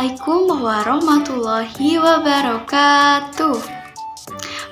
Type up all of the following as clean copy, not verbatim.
Assalamualaikum warahmatullahi wabarakatuh.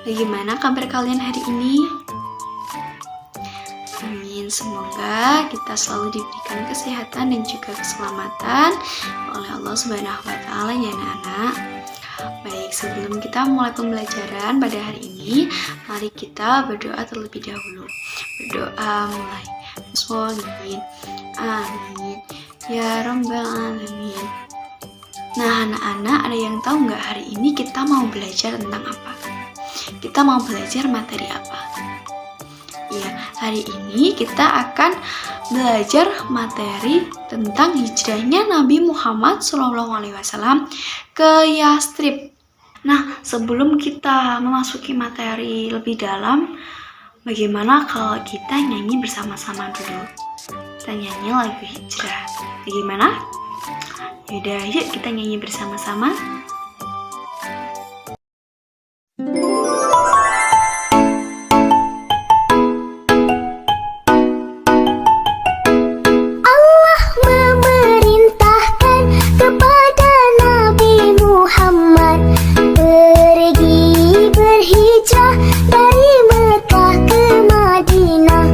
Bagaimana kabar kalian hari ini? Amin. Semoga kita selalu diberikan kesehatan dan juga keselamatan oleh Allah Subhanahu wa Ta'ala, ya anak-anak. Baik, sebelum kita mulai pembelajaran pada hari ini, mari kita berdoa terlebih dahulu. Berdoa mulai. Bismillahirrahmanirrahim. Amin. Ya Rabbal Alamin. Nah, anak-anak, ada yang tahu nggak hari ini kita mau belajar tentang apa? Kita mau belajar materi apa? Ya, hari ini kita akan belajar materi tentang hijrahnya Nabi Muhammad SAW ke Yastrib. Nah, sebelum kita memasuki materi lebih dalam, bagaimana kalau kita nyanyi bersama-sama dulu? Kita nyanyi lagu hijrah. Bagaimana? Yaudah, yuk kita nyanyi bersama-sama. Allah memerintahkan kepada Nabi Muhammad pergi berhijrah dari Mekah ke Madinah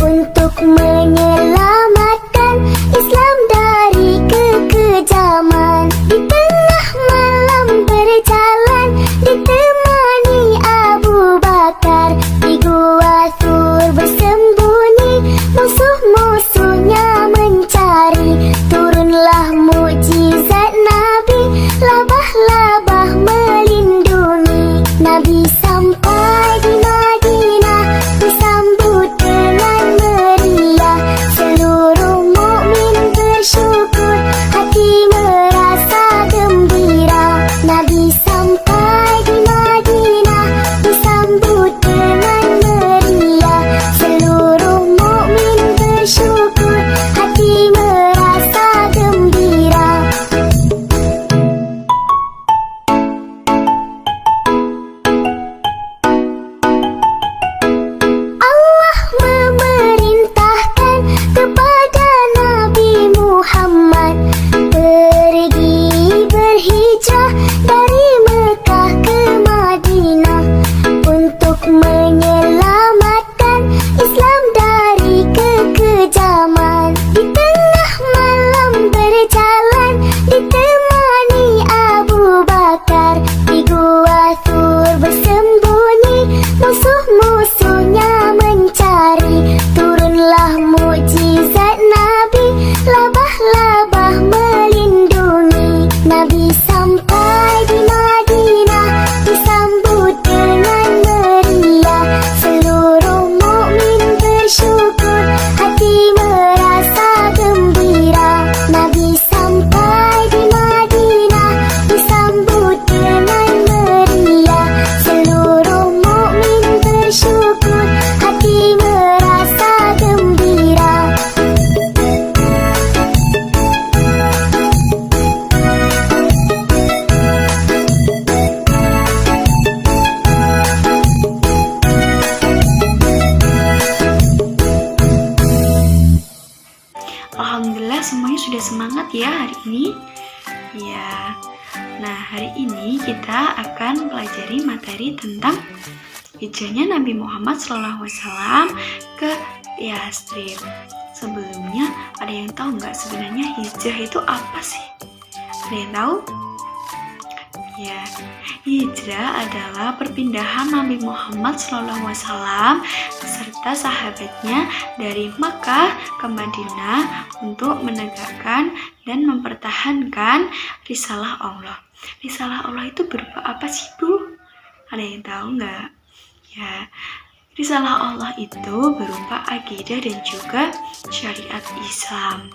untuk menyelamatkan Islam dari kekejaman. Di tengah malam berjalan ditemani Abu Bakar, di Gua Thur bersembunyi, musuh-musuhnya mencari. Turunlah mukjizat Nabi, labah-labah melindungi. Nabi sampai di Madinah, disambut dengan meriah. Seluruh mukmin bersyukur, hati merasa gembira. Nabi sampai di Madinah, disambut dengan meriah. Seluruh mukmin bersyukur, hati merasa gembira. Allah memerintahkan kepada Nabi Muhammad pergi berhijrah dari Mekah ke Madinah untuk menyelamatkan Islam dari kekejaman. Di tengah malam berjalan ditemani Abu Bakar, di Gua Thur bersembunyi, musuh-musuhnya mencari. Turunlah mukjizat Nabi, labah-labah melindungi. Nabi sampai di Madinah, disambut dengan meriah. Seluruh mukmin bersyukur, hati merasa gembira. Nabi sampai di Madinah, disambut dengan meriah. Seluruh mukmin bersyukur, hati merasa gembira. Alhamdulillah semuanya sudah semangat ya hari ini. Ya. Nah, hari ini kita akan pelajari materi tentang hijrahnya Nabi Muhammad SAW ke Yastrib. Sebelumnya, ada yang tahu nggak sebenarnya hijrah itu apa sih? Ada yang tahu? Ya, hijrah adalah perpindahan Nabi Muhammad SAW beserta sahabatnya dari Makkah ke Madinah untuk menegakkan dan mempertahankan risalah Allah. Risalah Allah itu berupa apa sih, Bu? Ada yang tahu nggak? Ya, risalah Allah itu berupa akidah dan juga syariat Islam.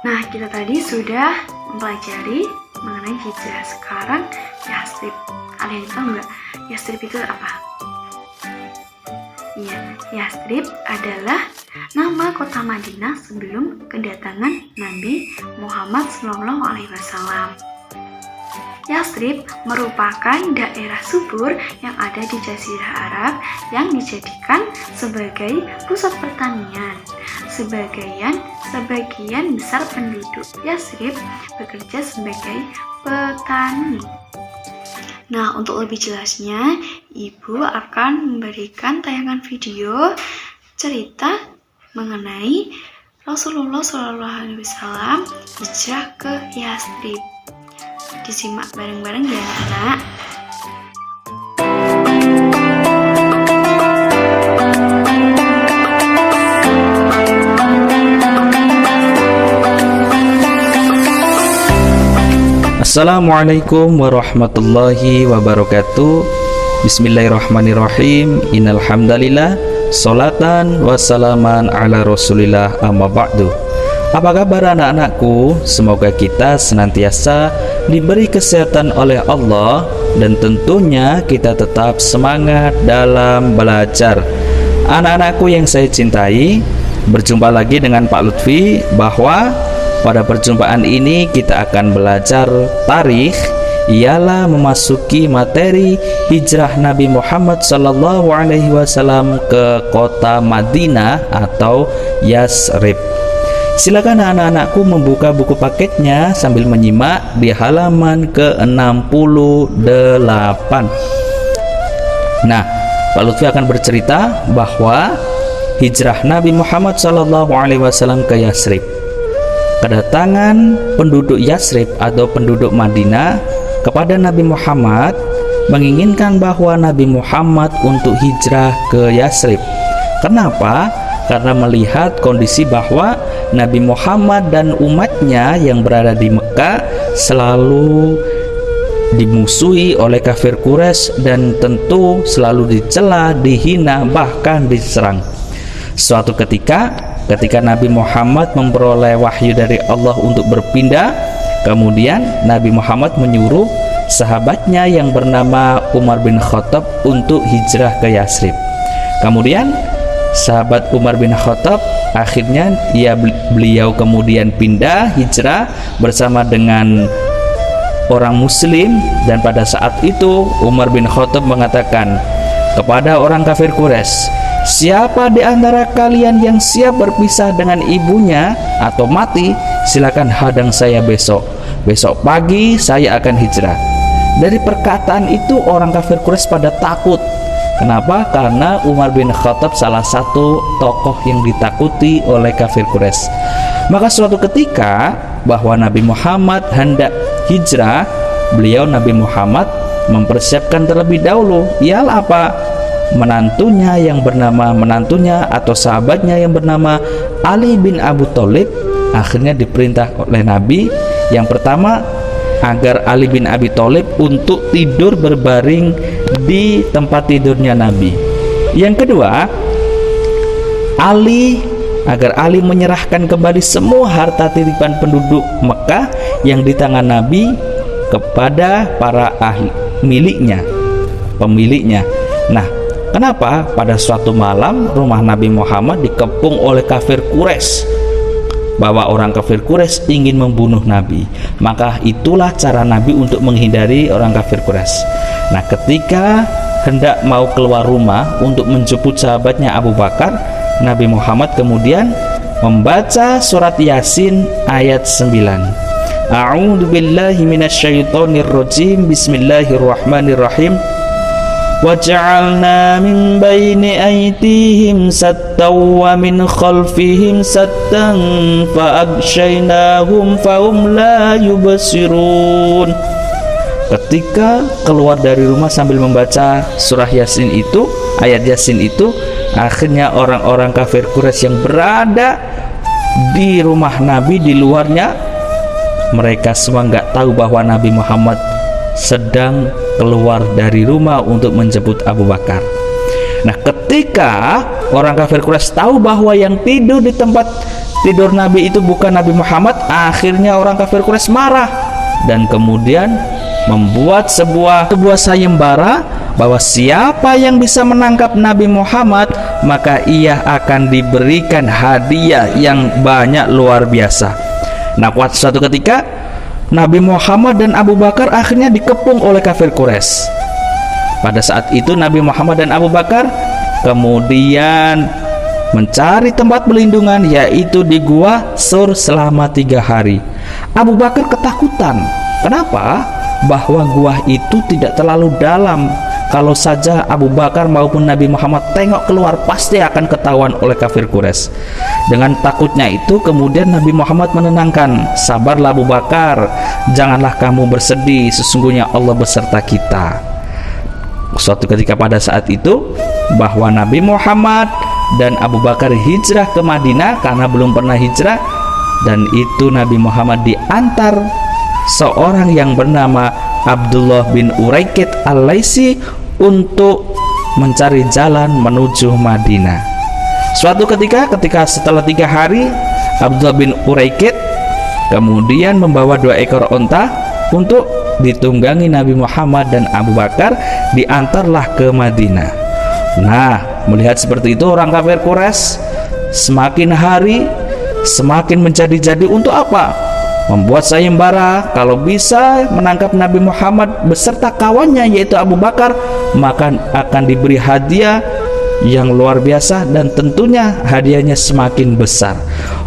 Nah, kita tadi sudah mempelajari mengenai hijrah. Sekarang Yastrib. Ada yang tahu nggak Yastrib itu apa? Iya, Yastrib adalah nama kota Madinah sebelum kedatangan Nabi Muhammad SAW. Yastrib merupakan daerah subur yang ada di Jazirah Arab yang dijadikan sebagai pusat pertanian. sebagian besar penduduk Yatsrib bekerja sebagai petani. Nah, untuk lebih jelasnya, Ibu akan memberikan tayangan video cerita mengenai Rasulullah SAW hijrah ke Yatsrib. Disimak bareng-bareng ya anak. Assalamualaikum warahmatullahi wabarakatuh. Bismillahirrahmanirrahim. Innal hamdalillah, sholatan wassalaman ala Rasulillah, amma ba'du. Apa kabar anak-anakku? Semoga kita senantiasa diberi kesehatan oleh Allah dan tentunya kita tetap semangat dalam belajar. Anak-anakku yang saya cintai, berjumpa lagi dengan Pak Lutfi, bahwa pada perjumpaan ini kita akan belajar tarikh, ialah memasuki materi hijrah Nabi Muhammad SAW ke kota Madinah atau Yatsrib. Silakan anak-anakku membuka buku paketnya sambil menyimak di halaman ke-68. Nah, Pak Lutfi akan bercerita bahwa hijrah Nabi Muhammad SAW ke Yatsrib. Kedatangan penduduk Yatsrib atau penduduk Madinah kepada Nabi Muhammad menginginkan bahwa Nabi Muhammad untuk hijrah ke Yatsrib. Kenapa? Karena melihat kondisi bahwa Nabi Muhammad dan umatnya yang berada di Mekah selalu dimusuhi oleh kafir Quraisy dan tentu selalu dicela, dihina, bahkan diserang. Suatu ketika Nabi Muhammad memperoleh wahyu dari Allah untuk berpindah, kemudian Nabi Muhammad menyuruh sahabatnya yang bernama Umar bin Khattab untuk hijrah ke Yatsrib. Kemudian sahabat Umar bin Khattab akhirnya beliau kemudian pindah hijrah bersama dengan orang muslim, dan pada saat itu Umar bin Khattab mengatakan kepada orang kafir Quraisy, siapa di antara kalian yang siap berpisah dengan ibunya atau mati, silakan hadang saya besok pagi saya akan hijrah. Dari perkataan itu orang kafir Quraisy pada takut. Kenapa? Karena Umar bin Khattab salah satu tokoh yang ditakuti oleh kafir Quraisy. Maka suatu ketika bahwa Nabi Muhammad hendak hijrah, Nabi Muhammad mempersiapkan terlebih dahulu, ialah apa? Menantunya atau sahabatnya yang bernama Ali bin Abu Thalib akhirnya diperintah oleh Nabi, yang pertama agar Ali bin Abi Thalib untuk tidur berbaring di tempat tidurnya Nabi. Yang kedua, agar Ali menyerahkan kembali semua harta titipan penduduk Mekah yang di tangan Nabi kepada para pemiliknya. Nah, kenapa pada suatu malam rumah Nabi Muhammad dikepung oleh kafir Quraisy, bahwa orang kafir Quraisy ingin membunuh Nabi. Maka itulah cara Nabi untuk menghindari orang kafir Quraisy. Nah, ketika hendak mau keluar rumah untuk menjemput sahabatnya Abu Bakar, Nabi Muhammad kemudian membaca surat Yasin ayat 9. A'udzu billahi minasyaitonir rajim. Bismillahirrahmanirrahim. وَجَعَلْنَا مِنْ بَيْنِ أَيْدِيهِمْ سَدًّا وَمِنْ خَلْفِهِمْ سَدًّا فَأَغْشَيْنَاهُمْ فَهُمْ لَا يُبْصِرُونَ. Ketika keluar dari rumah sambil membaca surah Yasin itu, ayat Yasin itu, akhirnya orang-orang kafir Quraisy yang berada di rumah Nabi, di luarnya, mereka semua nggak tahu bahwa Nabi Muhammad sedang keluar dari rumah untuk menjemput Abu Bakar. Nah, ketika orang kafir Quraisy tahu bahwa yang tidur di tempat tidur Nabi itu bukan Nabi Muhammad, akhirnya orang kafir Quraisy marah dan kemudian membuat sebuah sayembara bahwa siapa yang bisa menangkap Nabi Muhammad maka ia akan diberikan hadiah yang banyak, luar biasa. Nah, suatu ketika Nabi Muhammad dan Abu Bakar akhirnya dikepung oleh kafir Quraisy. Pada saat itu Nabi Muhammad dan Abu Bakar kemudian mencari tempat pelindungan, yaitu di gua Sur selama 3 hari. Abu Bakar ketakutan. Kenapa? Bahwa gua itu tidak terlalu dalam. Kalau saja Abu Bakar maupun Nabi Muhammad tengok keluar, pasti akan ketahuan oleh kafir Quraisy. Dengan takutnya itu, kemudian Nabi Muhammad menenangkan, sabarlah Abu Bakar, janganlah kamu bersedih, sesungguhnya Allah beserta kita. Suatu ketika pada saat itu, bahwa Nabi Muhammad dan Abu Bakar hijrah ke Madinah karena belum pernah hijrah, dan itu Nabi Muhammad diantar seorang yang bernama Abdullah bin Uraikid Al-Laisi untuk mencari jalan menuju Madinah. Suatu ketika setelah 3 hari, Abdullah bin Uraikid kemudian membawa 2 ekor onta untuk ditunggangi Nabi Muhammad dan Abu Bakar, diantarlah ke Madinah. Nah, melihat seperti itu, orang kafir Quraisy semakin hari semakin menjadi-jadi. Untuk apa? Membuat sayembara, kalau bisa menangkap Nabi Muhammad beserta kawannya yaitu Abu Bakar, maka akan diberi hadiah yang luar biasa, dan tentunya hadiahnya semakin besar.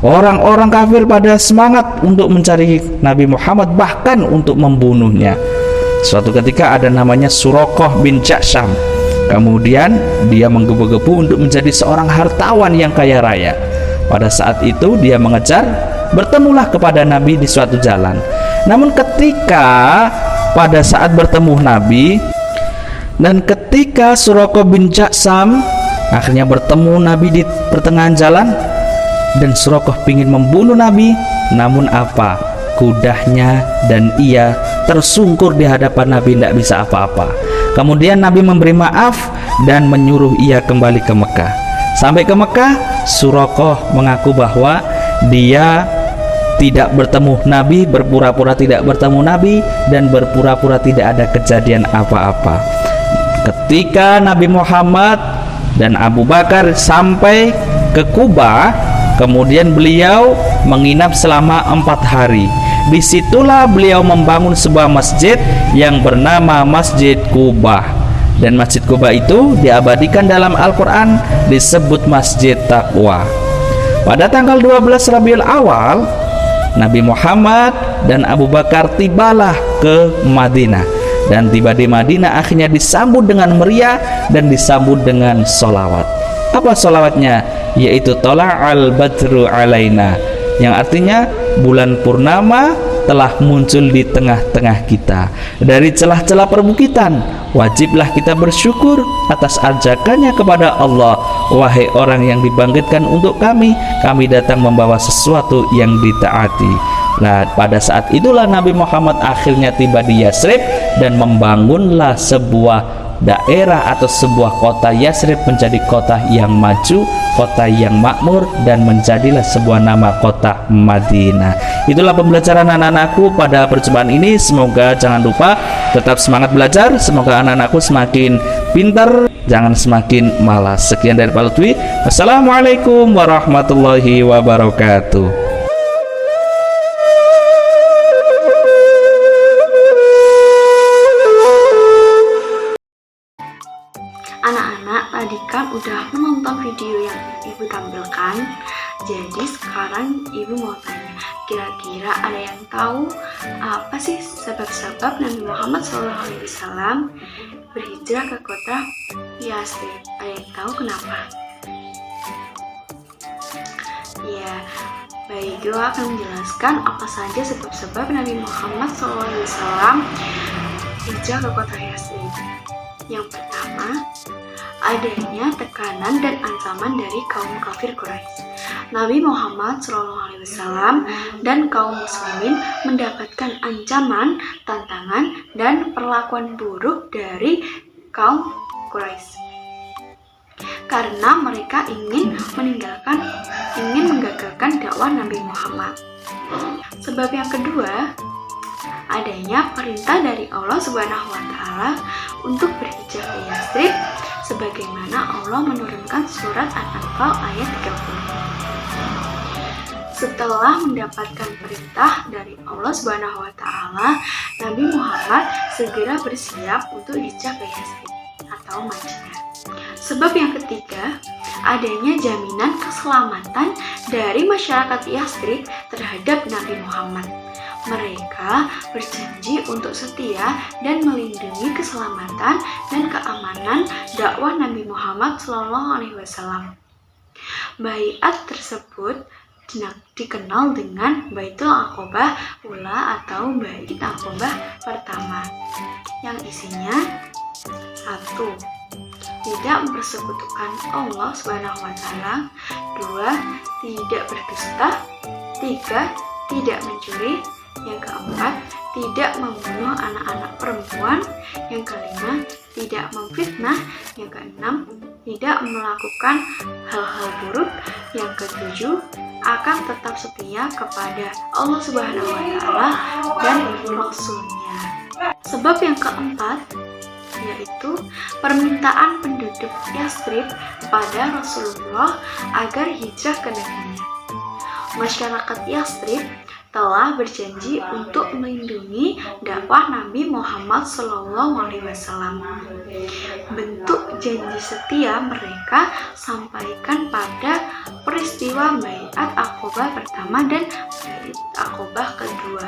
Orang-orang kafir pada semangat untuk mencari Nabi Muhammad, bahkan untuk membunuhnya. Suatu ketika ada namanya Suraqah bin Jasyam. Kemudian dia menggebu-gebu untuk menjadi seorang hartawan yang kaya raya. Pada saat itu dia mengejar, bertemulah kepada Nabi di suatu jalan. Namun ketika pada saat bertemu Nabi, dan ketika Suraqah bin Jasyam akhirnya bertemu Nabi di pertengahan jalan, dan Suraqah ingin membunuh Nabi, namun apa? Kudanya dan ia tersungkur di hadapan Nabi, tidak bisa apa-apa. Kemudian Nabi memberi maaf dan menyuruh ia kembali ke Mekah. Sampai ke Mekah, Suraqah mengaku bahwa dia tidak bertemu Nabi, berpura-pura tidak bertemu Nabi, dan berpura-pura tidak ada kejadian apa-apa. Ketika Nabi Muhammad dan Abu Bakar sampai ke Kuba, kemudian beliau menginap selama 4 hari. Disitulah beliau membangun sebuah masjid yang bernama Masjid Kuba, dan Masjid Kuba itu diabadikan dalam Al-Quran disebut Masjid Taqwa. Pada tanggal 12 Rabiul Awal, Nabi Muhammad dan Abu Bakar tibalah ke Madinah, dan tiba di Madinah akhirnya disambut dengan meriah dan disambut dengan solawat. Apa solawatnya? Yaitu Tola'al Badru Alaina, yang artinya bulan purnama telah muncul di tengah-tengah kita. Dari celah-celah perbukitan, wajiblah kita bersyukur atas ajakannya kepada Allah. Wahai orang yang dibangkitkan untuk kami datang membawa sesuatu yang ditaati. Nah, pada saat itulah Nabi Muhammad akhirnya tiba di Yasrib, dan membangunlah sebuah daerah atau sebuah kota Yasrib menjadi kota yang maju, kota yang makmur, dan menjadilah sebuah nama kota Madinah. Itulah pembelajaran anak-anakku pada perjumpaan ini. Semoga jangan lupa tetap semangat belajar, semoga anak-anakku semakin pintar, jangan semakin malas. Sekian dari Pak Lutfi. Assalamualaikum warahmatullahi wabarakatuh. Anak-anak tadi kan udah menonton video yang ibu tampilkan. Jadi sekarang ibu mau tanya, kira-kira ada yang tahu apa sih sebab-sebab Nabi Muhammad SAW berhijrah ke kota Yasrib? Ada yang tahu kenapa? Ya, baik, gue akan menjelaskan apa saja sebab-sebab Nabi Muhammad SAW hijrah ke kota Yasrib. Yang pertama, adanya tekanan dan ancaman dari kaum kafir Quraisy. Nabi Muhammad SAW dan kaum muslimin mendapatkan ancaman, tantangan, dan perlakuan buruk dari kaum Quraisy karena mereka ingin menggagalkan dakwah Nabi Muhammad. Sebab yang kedua, adanya perintah dari Allah Subhanahu wa Ta'ala untuk berhijrah ke Yasrib, sebagaimana Allah menurunkan surat An-Anfal ayat 30. Setelah mendapatkan perintah dari Allah Subhanahu wa Ta'ala, Nabi Muhammad segera bersiap untuk hijrah ke Yasrib atau Madinah. Sebab yang ketiga, adanya jaminan keselamatan dari masyarakat Yathrib terhadap Nabi Muhammad. Mereka berjanji untuk setia dan melindungi keselamatan dan keamanan dakwah Nabi Muhammad SAW. Baiat tersebut dikenal dengan Baitul Aqobah Ula atau Bait Aqobah pertama, yang isinya 1. Tidak mempersekutukan Allah SWT. 2. Tidak berdusta. 3. Tidak mencuri. Yang keempat, tidak membunuh anak-anak perempuan. Yang kelima, tidak memfitnah. Yang keenam, tidak melakukan hal-hal buruk. Yang ketujuh, akan tetap setia kepada Allah Subhanahu wa Ta'ala dan Rasul-Nya. Sebab yang keempat, yaitu permintaan penduduk Yathrib kepada Rasulullah agar hijrah ke negerinya. Masyarakat Yathrib telah berjanji untuk melindungi dakwah Nabi Muhammad SAW. Bentuk janji setia mereka sampaikan pada peristiwa Baiat Aqobah pertama dan Baiat Aqobah kedua.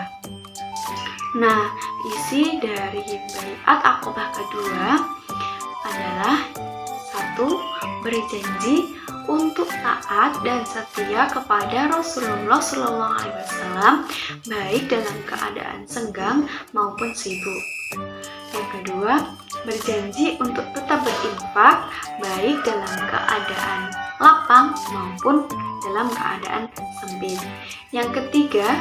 Nah, isi dari Baiat Aqobah kedua adalah 1. Berjanji untuk taat dan setia kepada Rasulullah SAW, baik dalam keadaan senggang maupun sibuk. Yang kedua, berjanji untuk tetap berinfak, baik dalam keadaan lapang maupun dalam keadaan sempit. Yang ketiga,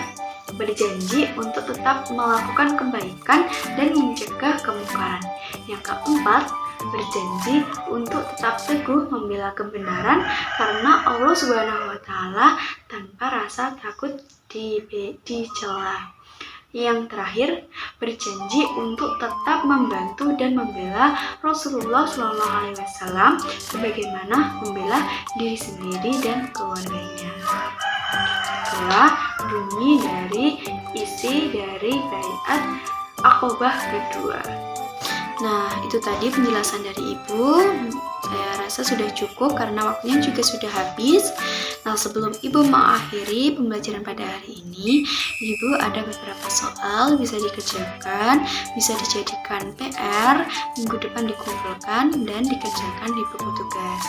berjanji untuk tetap melakukan kebaikan dan mencegah kemungkaran. Yang keempat, berjanji untuk tetap teguh membela kebenaran karena Allah Subhanahu wa Ta'ala tanpa rasa takut dicela. Yang terakhir, berjanji untuk tetap membantu dan membela Rasulullah SAW sebagaimana membela diri sendiri dan keluarganya. Itulah bunyi dari isi dari Baiat Aqobah kedua. Nah, itu tadi penjelasan dari Ibu. Saya rasa sudah cukup karena waktunya juga sudah habis. Nah, sebelum Ibu mengakhiri pembelajaran pada hari ini, Ibu ada beberapa soal bisa dikerjakan, bisa dijadikan PR, minggu depan dikumpulkan dan dikerjakan di buku tugas.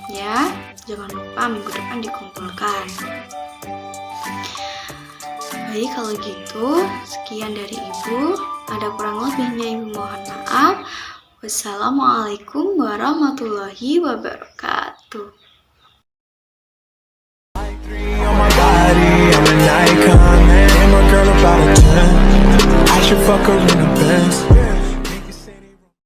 Ya, jangan lupa minggu depan dikumpulkan. Baik, kalau gitu, sekian dari Ibu. Ada kurang lebihnya Ibu mohon maaf. Wassalamualaikum warahmatullahi wabarakatuh. I should fuck her in the Benz.